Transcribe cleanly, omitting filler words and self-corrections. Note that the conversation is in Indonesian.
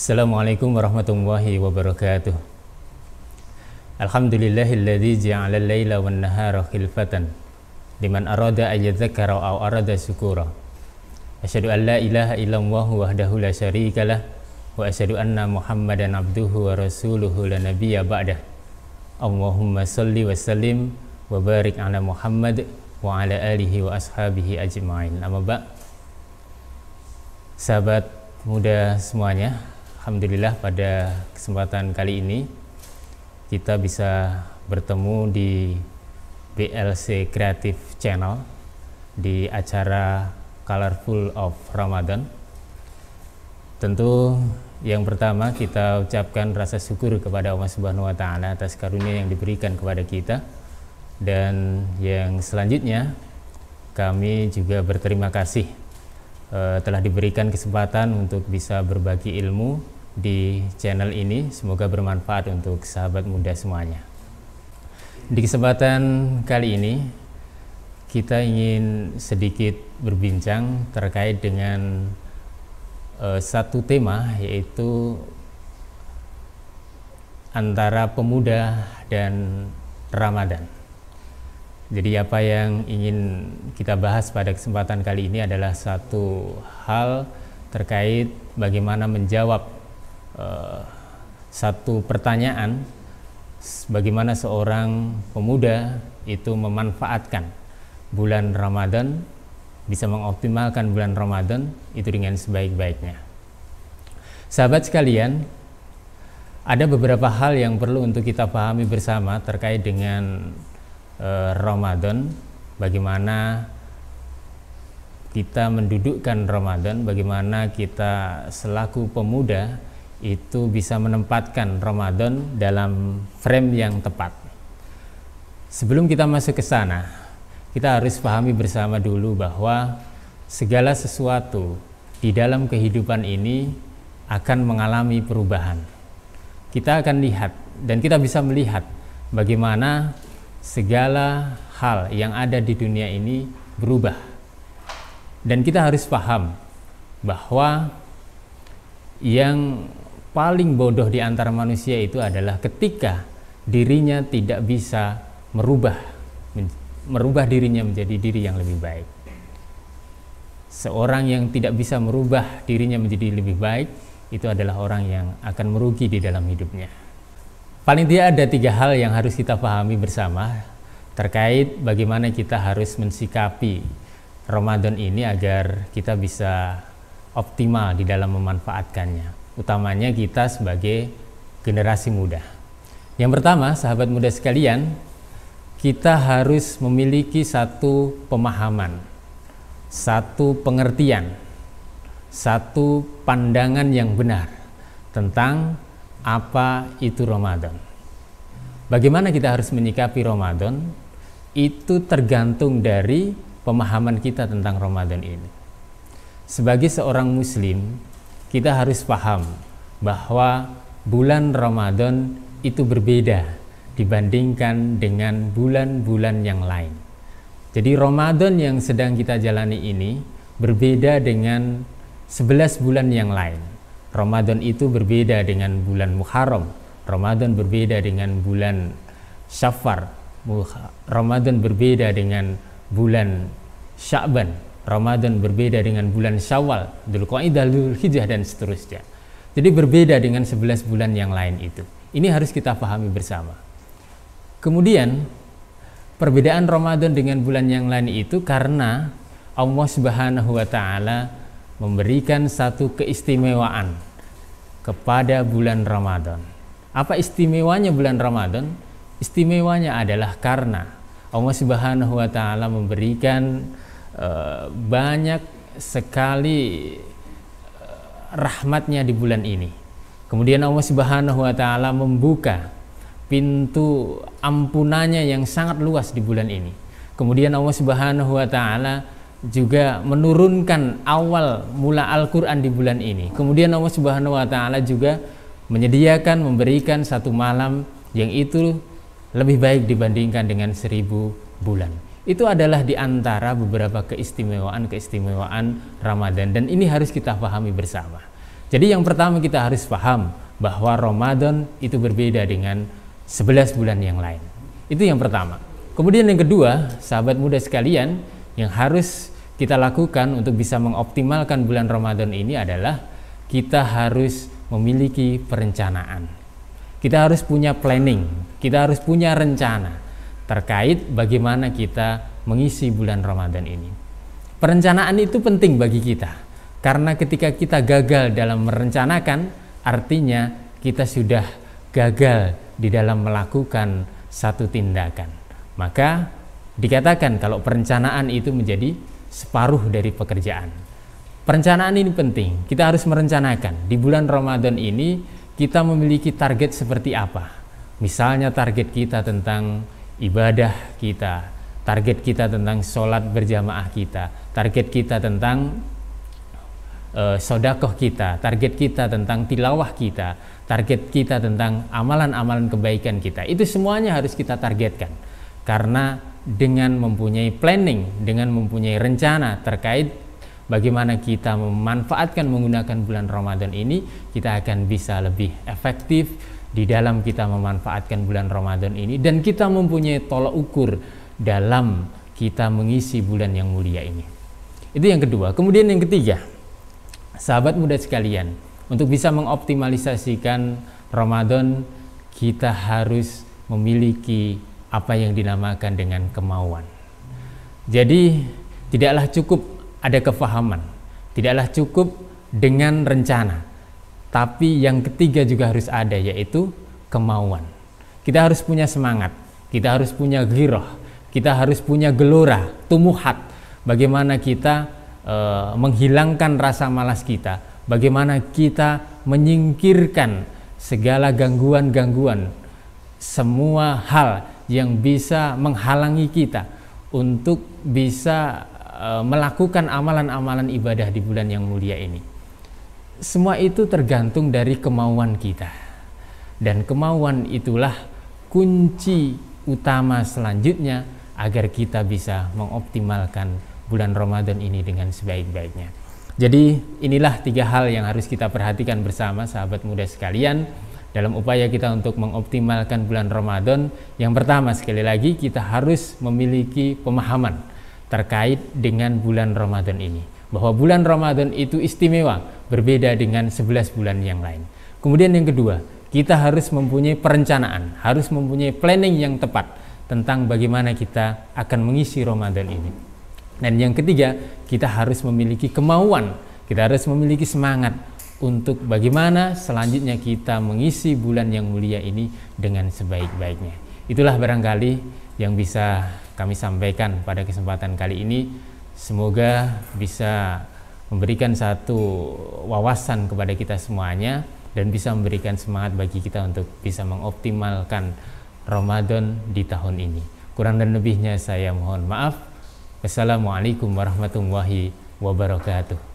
Assalamualaikum warahmatullahi wabarakatuh. Alhamdulillahilladzi ja'ala al-laila wan nahara khilfatan liman arada ay yadhakkara aw arada syukura. Asyhadu an la ilaha illallah wahdahu la syarikalah wa asyhadu anna Muhammadan abduhu wa rasuluhu la nabiyya ba'dah. Allahumma shalli wa sallim wa barik ala Muhammad wa ala alihi wa ashabihi ajma'in. Amma ba'. Sahabat muda semuanya, alhamdulillah pada kesempatan kali ini kita bisa bertemu di BLC Creative Channel di acara Colorful of Ramadan. Tentu yang pertama kita ucapkan rasa syukur kepada Allah Subhanahu wa taala atas karunia yang diberikan kepada kita, dan yang selanjutnya kami juga berterima kasih telah diberikan kesempatan untuk bisa berbagi ilmu di channel ini. Semoga bermanfaat untuk sahabat muda semuanya. Di kesempatan kali ini kita ingin sedikit berbincang terkait dengan satu tema, yaitu antara pemuda dan Ramadan. Jadi apa yang ingin kita bahas pada kesempatan kali ini adalah satu hal terkait bagaimana menjawab satu pertanyaan, bagaimana seorang pemuda itu memanfaatkan bulan Ramadan, bisa mengoptimalkan bulan Ramadan itu dengan sebaik-baiknya. Sahabat sekalian, ada beberapa hal yang perlu untuk kita pahami bersama terkait dengan Ramadan, bagaimana kita mendudukkan Ramadan, bagaimana kita selaku pemuda itu bisa menempatkan Ramadan dalam frame yang tepat. Sebelum kita masuk ke sana, kita harus pahami bersama dulu bahwa segala sesuatu di dalam kehidupan ini akan mengalami perubahan. Kita akan lihat dan kita bisa melihat bagaimana segala hal yang ada di dunia ini berubah. Dan kita harus paham bahwa yang paling bodoh di antara manusia itu adalah ketika dirinya tidak bisa merubah dirinya menjadi diri yang lebih baik. Seorang yang tidak bisa merubah dirinya menjadi lebih baik itu adalah orang yang akan merugi di dalam hidupnya. Paling tidak ada 3 hal yang harus kita pahami bersama terkait bagaimana kita harus mensikapi Ramadan ini agar kita bisa optimal di dalam memanfaatkannya, utamanya kita sebagai generasi muda. Yang pertama, sahabat muda sekalian, kita harus memiliki satu pemahaman, satu pengertian, satu pandangan yang benar tentang apa itu Ramadan. Bagaimana kita harus menyikapi Ramadan itu tergantung dari pemahaman kita tentang Ramadan ini. Sebagai seorang muslim, kita harus paham bahwa bulan Ramadan itu berbeda dibandingkan dengan bulan-bulan yang lain. Jadi Ramadan yang sedang kita jalani ini berbeda dengan 11 bulan yang lain. Ramadan itu berbeda dengan bulan Muharram, Ramadan berbeda dengan bulan Syafar, Ramadan berbeda dengan bulan Sya'ban, Ramadan berbeda dengan bulan Syawal, Dzulqa'dah, Dzulhijjah, dan seterusnya. Jadi berbeda dengan 11 bulan yang lain itu. Ini harus kita pahami bersama. Kemudian perbedaan Ramadan dengan bulan yang lain itu karena Allah Subhanahu wa taala memberikan satu keistimewaan kepada bulan Ramadan. Apa istimewanya bulan Ramadan? Istimewanya adalah karena Allah Subhanahu wa taala memberikan banyak sekali rahmatnya di bulan ini. Kemudian Allah Subhanahu wa taala membuka pintu ampunannya yang sangat luas di bulan ini. Kemudian Allah Subhanahu wa taala juga menurunkan awal mula Al-Quran di bulan ini. Kemudian Allah Subhanahu wa taala juga menyediakan, memberikan satu malam yang itu lebih baik dibandingkan dengan 1000 bulan. Itu adalah di antara beberapa keistimewaan Ramadan, dan ini harus kita pahami bersama. Jadi yang pertama kita harus paham bahwa Ramadan itu berbeda dengan 11 bulan yang lain. Itu yang pertama. Kemudian yang kedua, sahabat muda sekalian, yang harus kita lakukan untuk bisa mengoptimalkan bulan Ramadan ini adalah kita harus memiliki perencanaan. Kita harus punya planning, kita harus punya rencana terkait bagaimana kita mengisi bulan Ramadan ini. Perencanaan itu penting bagi kita, karena ketika kita gagal dalam merencanakan, artinya kita sudah gagal di dalam melakukan satu tindakan. Maka dikatakan kalau perencanaan itu menjadi separuh dari pekerjaan. Perencanaan ini penting, kita harus merencanakan di bulan Ramadan ini kita memiliki target seperti apa. Misalnya target kita tentang ibadah kita, target kita tentang sholat berjamaah kita, target kita tentang sodakoh kita, target kita tentang tilawah kita, target kita tentang amalan-amalan kebaikan kita. Itu semuanya harus kita targetkan, karena dengan mempunyai planning, dengan mempunyai rencana terkait bagaimana kita memanfaatkan menggunakan bulan Ramadan ini, kita akan bisa lebih efektif di dalam kita memanfaatkan bulan Ramadan ini, dan kita mempunyai tolak ukur dalam kita mengisi bulan yang mulia ini. Itu yang kedua. Kemudian yang ketiga, sahabat muda sekalian, untuk bisa mengoptimalisasikan Ramadan, kita harus memiliki apa yang dinamakan dengan kemauan. Jadi tidaklah cukup ada kefahaman, tidaklah cukup dengan rencana, tapi yang ketiga juga harus ada, yaitu kemauan. Kita harus punya semangat, kita harus punya ghirah, kita harus punya gelora, tumuhat. Bagaimana kita menghilangkan rasa malas kita, bagaimana kita menyingkirkan segala gangguan-gangguan, semua hal yang bisa menghalangi kita untuk bisa melakukan amalan-amalan ibadah di bulan yang mulia ini. Semua itu tergantung dari kemauan kita, dan kemauan itulah kunci utama selanjutnya agar kita bisa mengoptimalkan bulan Ramadan ini dengan sebaik-baiknya. Jadi inilah 3 hal yang harus kita perhatikan bersama, sahabat muda sekalian, dalam upaya kita untuk mengoptimalkan bulan Ramadan. Yang pertama, sekali lagi, kita harus memiliki pemahaman terkait dengan bulan Ramadan ini, bahwa bulan Ramadan itu istimewa, berbeda dengan 11 bulan yang lain. Kemudian yang kedua, kita harus mempunyai perencanaan, harus mempunyai planning yang tepat tentang bagaimana kita akan mengisi Ramadan ini. Dan yang ketiga, kita harus memiliki kemauan, kita harus memiliki semangat untuk bagaimana selanjutnya kita mengisi bulan yang mulia ini dengan sebaik-baiknya. Itulah barangkali yang bisa kami sampaikan pada kesempatan kali ini. Semoga bisa memberikan satu wawasan kepada kita semuanya dan bisa memberikan semangat bagi kita untuk bisa mengoptimalkan Ramadan di tahun ini. Kurang dan lebihnya saya mohon maaf. Wassalamualaikum warahmatullahi wabarakatuh.